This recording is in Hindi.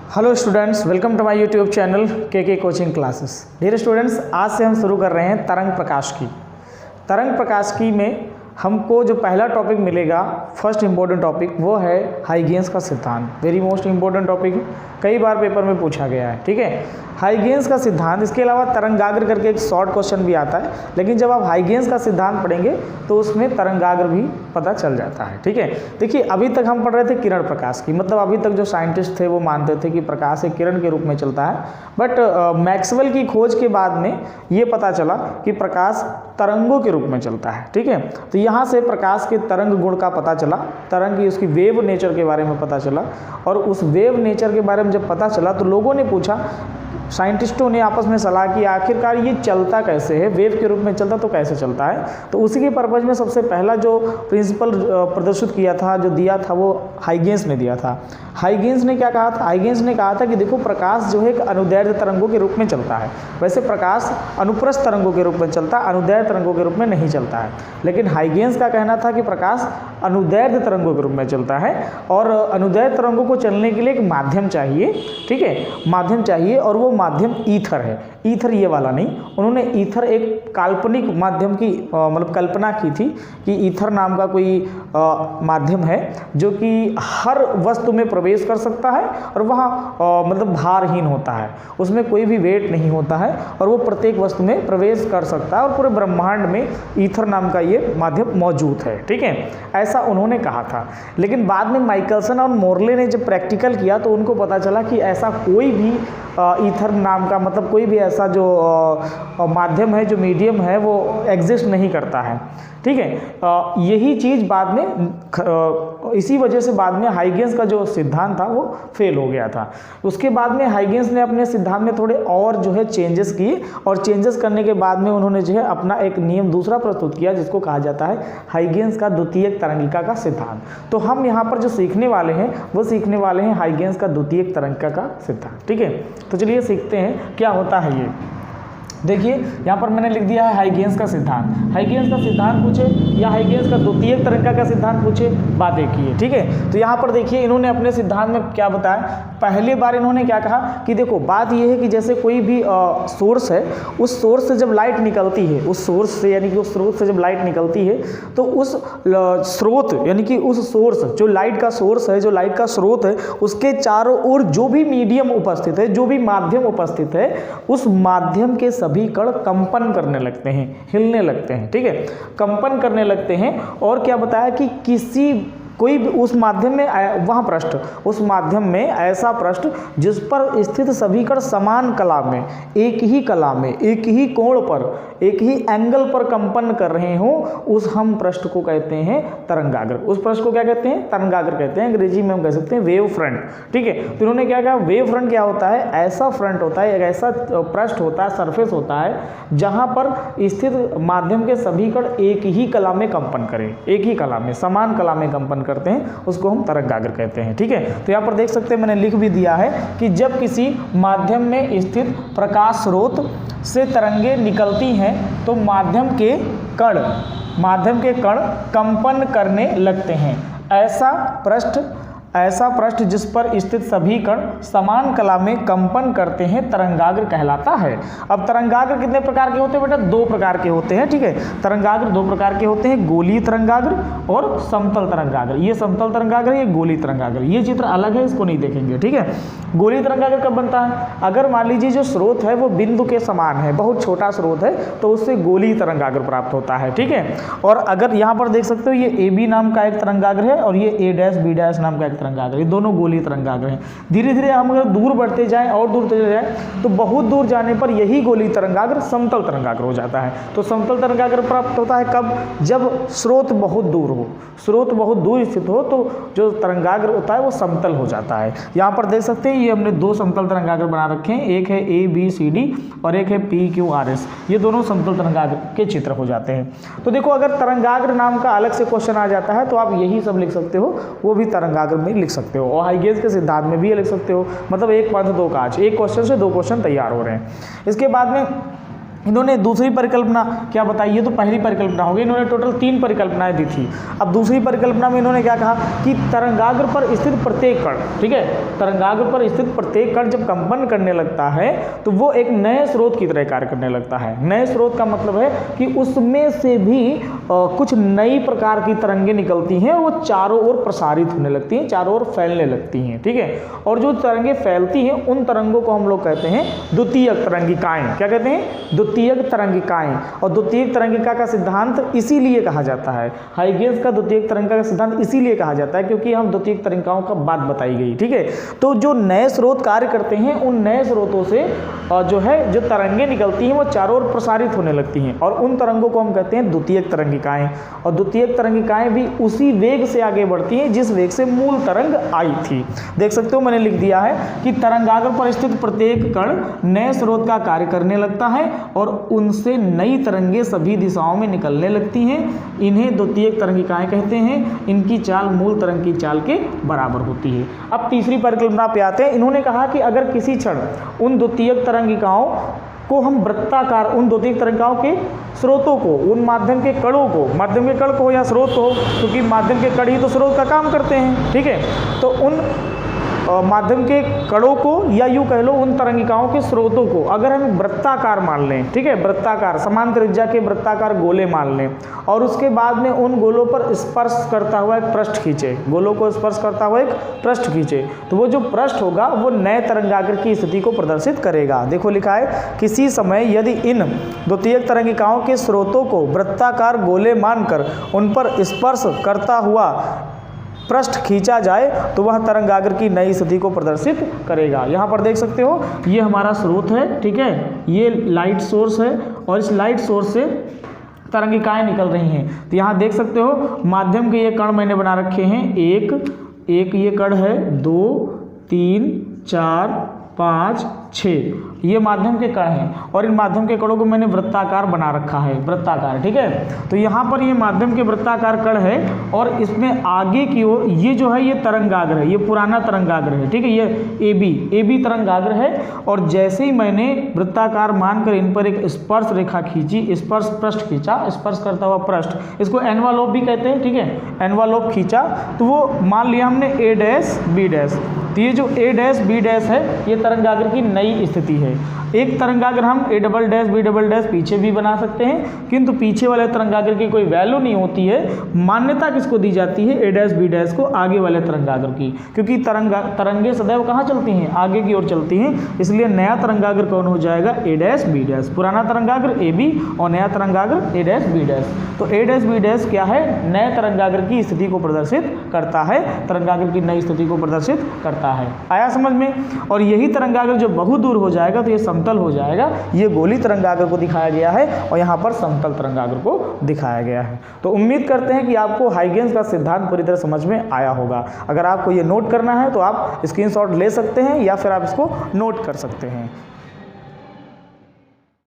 Hello students, welcome to my YouTube channel के कोचिंग क्लासेस। डियर स्टूडेंट्स, आज से हम शुरू कर रहे हैं तरंग प्रकाशिकी। तरंग प्रकाशिकी में हमको जो पहला टॉपिक मिलेगा, फर्स्ट इंपॉर्टेंट टॉपिक, वो है हाइगेन्स का सिद्धांत। वेरी मोस्ट इंपॉर्टेंट टॉपिक है, कई बार पेपर में पूछा गया है। ठीक है, हाइगेन्स का सिद्धांत। इसके अलावा तरंगाग्र करके एक शॉर्ट क्वेश्चन भी आता है, लेकिन जब आप हाइगेन्स का सिद्धांत पढ़ेंगे तो उसमें तरंगाग्र भी पता चल जाता है। ठीक है, देखिए अभी तक हम पढ़ रहे थे किरण प्रकाश की, मतलब अभी तक जो साइंटिस्ट थे वो मानते थे कि प्रकाश एक किरण के रूप में चलता है। बट मैक्सवेल की खोज के बाद में ये पता चला कि प्रकाश तरंगों के रूप में चलता है। ठीक है, तो यहाँ से प्रकाश के तरंग गुण का पता चला, तरंग की उसकी वेव नेचर के बारे में पता चला। और उस वेव नेचर के बारे में जब पता चला तो लोगों ने पूछा, साइंटिस्टों ने आपस में सलाह की, आखिरकार ये चलता कैसे है, वेव के रूप में चलता तो कैसे चलता है। तो उसी के पर्पज में सबसे पहला जो प्रिंसिपल प्रदर्शित किया था, जो दिया था, वो हाइगेन्स ने दिया था। हाइगेन्स ने क्या कहा था? हाइगेन्स ने कहा था कि देखो, प्रकाश जो है एक अनुदैर्ध्य तरंगों के रूप में चलता है। वैसे प्रकाश अनुप्रस्थ तरंगों के रूप में चलता है, अनुदैर्ध्य तरंगों के रूप में नहीं चलता है। लेकिन हाइगेन्स का कहना था कि प्रकाश अनुदैर्ध्य तरंगों के रूप में चलता है, और अनुदैर्ध्य तरंगों को चलने के लिए एक माध्यम चाहिए। ठीक है, माध्यम चाहिए, और वो माध्यम ईथर है। ईथर ये वाला नहीं, उन्होंने ईथर एक काल्पनिक माध्यम की मतलब कल्पना की थी कि ईथर नाम का कोई माध्यम है जो कि हर वस्तु में प्रवेश कर सकता है, और वहाँ मतलब भारहीन होता है, उसमें कोई भी वेट नहीं होता है, और वो प्रत्येक वस्तु में प्रवेश कर सकता है, और पूरे ब्रह्मांड में ईथर नाम का ये माध्यम मौजूद है। ठीक है, ऐसा उन्होंने कहा था। लेकिन बाद में माइकलसन और मोर्ले ने जब प्रैक्टिकल किया तो उनको पता चला कि ऐसा कोई भी ईथर नाम का, मतलब कोई भी ऐसा जो माध्यम है, जो मीडियम है, वो एग्जिस्ट नहीं करता है। ठीक है, यही चीज़ बाद में इसी वजह से बाद में हाइगेन्स का जो सिद्धांत था वो फेल हो गया था। उसके बाद में हाइगेन्स ने अपने सिद्धांत में थोड़े और जो है चेंजेस किए, और चेंजेस करने के बाद में उन्होंने जो है अपना एक नियम दूसरा प्रस्तुत किया, जिसको कहा जाता है हाइगेन्स का द्वितीयक तरंगिका का सिद्धांत। तो हम यहाँ पर जो सीखने वाले हैं वो सीखने वाले हैं हाइगेन्स का द्वितीयक तरंगिका का सिद्धांत। ठीक है, तो चलिए सीखते हैं क्या होता है ये। देखिए यहाँ पर मैंने लिख दिया है हाइगेन्स का सिद्धांत। हाइगेन्स का सिद्धांत पूछे या हाइगेन्स का द्वितीयक तरंगिका का सिद्धांत पूछे, बात एक ही है। ठीक है, तो यहाँ पर देखिए इन्होंने अपने सिद्धांत में क्या बताया। पहली बार इन्होंने क्या कहा कि देखो, बात यह है कि जैसे कोई भी सोर्स है, उस सोर्स से जब लाइट निकलती है, उस सोर्स से यानी कि उस स्रोत से जब लाइट निकलती है, तो उस स्रोत यानी कि उस सोर्स, जो लाइट का सोर्स है, जो लाइट का स्रोत है, उसके चारों ओर जो भी मीडियम उपस्थित है, जो भी माध्यम उपस्थित है, उस माध्यम के सभी कण कंपन करने लगते हैं, हिलने लगते हैं। ठीक है, कंपन करने लगते हैं। और क्या बताया कि किसी कोई भी उस माध्यम में वहाँ पृष्ठ, उस माध्यम में ऐसा पृष्ठ जिस पर स्थित सभी कण समान कला में, एक ही कला में, एक ही कोण पर, एक ही एंगल पर कंपन कर रहे हों, उस हम पृष्ठ को कहते हैं तरंगाग्र। उस पृष्ठ को क्या कहते हैं? तरंगाग्र कहते हैं। अंग्रेजी में हम कह सकते हैं वेव फ्रंट। ठीक है, तो उन्होंने क्या कहा, वेव फ्रंट क्या होता है? ऐसा फ्रंट होता है, एक ऐसा पृष्ठ होता है, सरफेस होता है, जहाँ पर स्थित माध्यम के सभी कण एक ही कला में कंपन करें, एक ही कला में, समान कला में कंपन करते हैं, उसको हम तरंगाग्र कहते हैं। ठीक है, तो यहाँ पर देख सकते हैं, मैंने लिख भी दिया है कि जब किसी माध्यम में स्थित प्रकाश स्रोत से तरंगे निकलती हैं तो माध्यम के कण कंपन करने लगते हैं। ऐसा पृष्ठ जिस पर स्थित सभी कण समान कला में कंपन करते हैं तरंगाग्र कहलाता है। अब तरंगाग्र कितने प्रकार के होते हैं बेटा? दो प्रकार के होते हैं। ठीक है, तरंगाग्र दो प्रकार के होते हैं, गोलीय तरंगाग्र और समतल तरंगाग्र। ये समतल तरंगाग्र, ये गोलीय तरंगाग्र। ये चित्र अलग है, इसको नहीं देखेंगे। ठीक है, गोलीय तरंगाग्र कब बनता है? अगर मान लीजिए जो स्रोत है वो बिंदु के समान है, बहुत छोटा स्रोत है, तो उससे गोलीय तरंगाग्र प्राप्त होता है। ठीक है, और अगर यहाँ पर देख सकते हो, ये ए बी नाम का एक तरंगाग्र है, और ये ए डैश बी डैश नाम का एक तरंगाग्र, ये दोनों गोलीय तरंगाग्र हैं। धीरे धीरे हम अगर दूर बढ़ते जाएं और दूर चले जाएं तो बहुत दूर जाने पर यही गोलीय तरंगाग्र समतल तरंगाग्र हो जाता है। तो समतल तरंगाग्र प्राप्त होता है कब? जब स्रोत बहुत दूर हो, स्रोत बहुत दूर स्थित हो, तो जो तरंगाग्र होता है वो समतल हो जाता है। यहाँ पर देख सकते हैं, ये हमने दो समतल तरंगाग्र बना रखे हैं, एक है ए बी सी डी और एक है पी क्यू आर एस। ये दोनों समतल तरंगाग्र के चित्र हो जाते हैं। तो देखो, अगर तरंगाग्र नाम का अलग से क्वेश्चन आ जाता है तो आप यही सब लिख सकते हो, वो भी तरंगाग्र में लिख सकते हो, और हाइगेन्स के सिद्धांत में भी लिख सकते हो। मतलब एक पंथ दो काज, एक क्वेश्चन से दो क्वेश्चन तैयार हो रहे हैं। इसके बाद में इन्होंने दूसरी परिकल्पना क्या बताई, ये तो पहली परिकल्पना होगी, इन्होंने टोटल 3 परिकल्पनाएं दी थी। अब दूसरी परिकल्पना में इन्होंने क्या कहा कि तरंगाग्र पर स्थित प्रत्येक कण, ठीक है, तरंगाग्र पर स्थित प्रत्येक कण जब कंपन करने लगता है तो वो एक नए स्रोत की तरह कार्य करने लगता है। नए स्रोत का मतलब है कि उसमें से भी कुछ नई प्रकार की तरंगें निकलती हैं, वो चारों ओर प्रसारित होने लगती हैं, चारों ओर फैलने लगती हैं, ठीक है। और जो तरंगें फैलती हैं उन तरंगों को हम लोग कहते हैं द्वितीयक तरंगिकाएं। क्या कहते हैं? द्वितीयक तरंगिकाएं। और द्वितीयक तरंगिका का सिद्धांत इसीलिए कहा जाता है, हाइगेंस का द्वितीयक तरंगिका का सिद्धांत इसीलिए कहा जाता है क्योंकि हम द्वितीयक तरंगिकाओं का बात बताई गई, ठीक है। तो जो नए स्रोत कार्य करते हैं उन नए स्रोतों से जो है जो तरंगें निकलती हैं वो चारों ओर प्रसारित होने लगती हैं और उन तरंगों को हम कहते हैं द्वितीयक तरंगिकाएं। और द्वितीयक तरंगिकाएं भी उसी वेग से आगे बढ़ती हैं जिस वेग से मूल तरंग आई थी। देख सकते हो मैंने लिख दिया है कि तरंगाग्र पर स्थित प्रत्येक कण नए स्रोत का कार्य करने लगता है और उनसे नई तरंगें सभी दिशाओं में निकलने लगती हैं। इन्हें द्वितीयक तरंगिकाएं कहते हैं। इनकी चाल मूल तरंग की चाल के बराबर होती है। अब तीसरी परिकल्पना पे आते हैं। इन्होंने कहा कि अगर किसी क्षण उन द्वितीयक तरंगिकाओं को हम वृत्ताकार, उन द्वितीयक तरंगिकाओं के स्रोतों को, उन माध्यम के कणों को, माध्यम के कण को या स्रोत को, क्योंकि माध्यम के कण ही तो स्रोत का काम करते हैं, ठीक है। तो उन माध्यम के कणों को या यूं कह लो उन तरंगिकाओं के स्रोतों को अगर हम वृत्ताकार मान लें, ठीक है, वृत्ताकार समान त्रिज्या के वृत्ताकार गोले मान लें और उसके बाद में उन गोलों पर स्पर्श करता हुआ एक पृष्ठ खींचे, गोलों को स्पर्श करता हुआ एक पृष्ठ खींचे, तो वो जो पृष्ठ होगा वो नए तरंगाग्र की स्थिति को प्रदर्शित करेगा। देखो लिखा है, किसी समय यदि इन द्वितीयक तरंगिकाओं के स्रोतों को वृत्ताकार गोले मानकर उन पर स्पर्श करता हुआ पृष्ठ खींचा जाए तो वह तरंगाग्र की नई स्थिति को प्रदर्शित करेगा। यहाँ पर देख सकते हो ये हमारा स्रोत है, ठीक है, ये लाइट सोर्स है और इस लाइट सोर्स से तरंगिकाएं निकल रही हैं। तो यहाँ देख सकते हो माध्यम के ये कण मैंने बना रखे हैं, एक ये कण है, 2 3 4 5 6, ये माध्यम के कण हैं और इन माध्यम के कणों को मैंने वृत्ताकार बना रखा है, वृत्ताकार, ठीक है। तो यहाँ पर ये माध्यम के वृत्ताकार कण है और इसमें आगे की ओर ये जो है ये तरंगाग्र है, ये पुराना तरंगाग्र है, ठीक है, ये AB तरंगाग्र है। और जैसे ही मैंने वृत्ताकार मानकर इन पर एक स्पर्श रेखा खींची, स्पर्श पृष्ठ खींचा, स्पर्श करता हुआ पृष्ठ, इसको एनवालोप भी कहते हैं, ठीक है, एनवालोप खींचा, तो वो मान लिया हमने A', तो ये जो A', है ये तरंगाग्र की नई स्थिति है। एक तरंगाग्र हम A', पीछे भी बना सकते हैं, किंतु पीछे वाले तरंगाग्र की कोई वैल्यू नहीं होती है। मान्यता किसको दी जाती है? A', को, आगे वाले तरंगाग्र की, क्योंकि तरंगे सदैव कहाँ चलती हैं? आगे की ओर चलती हैं। इसलिए नया तरंगाग्र कौन हो जाएगा? A', पुराना तरंगाग्र AB और नया तरंगाग्र A', तो A', क्या है? नए तरंगाग्र की स्थिति को प्रदर्शित करता है, तरंगाग्र की नई स्थिति को प्रदर्शित करता है। आया समझ में? और यही तरंगाग्र जो बहुत दूर हो जाएगा तो ये समतल हो जाएगा। ये गोली तरंगाग्र को दिखाया गया है और यहाँ पर समतल तरंगाग्र को दिखाया गया है। तो उम्मीद करते हैं कि आपको हाइगेंस का सिद्धांत पूरी तरह समझ में आया होगा। अगर आपको ये नोट करना है तो आप स्क्रीनशॉट ले सकते हैं या फिर आप इसको नोट कर सकते हैं।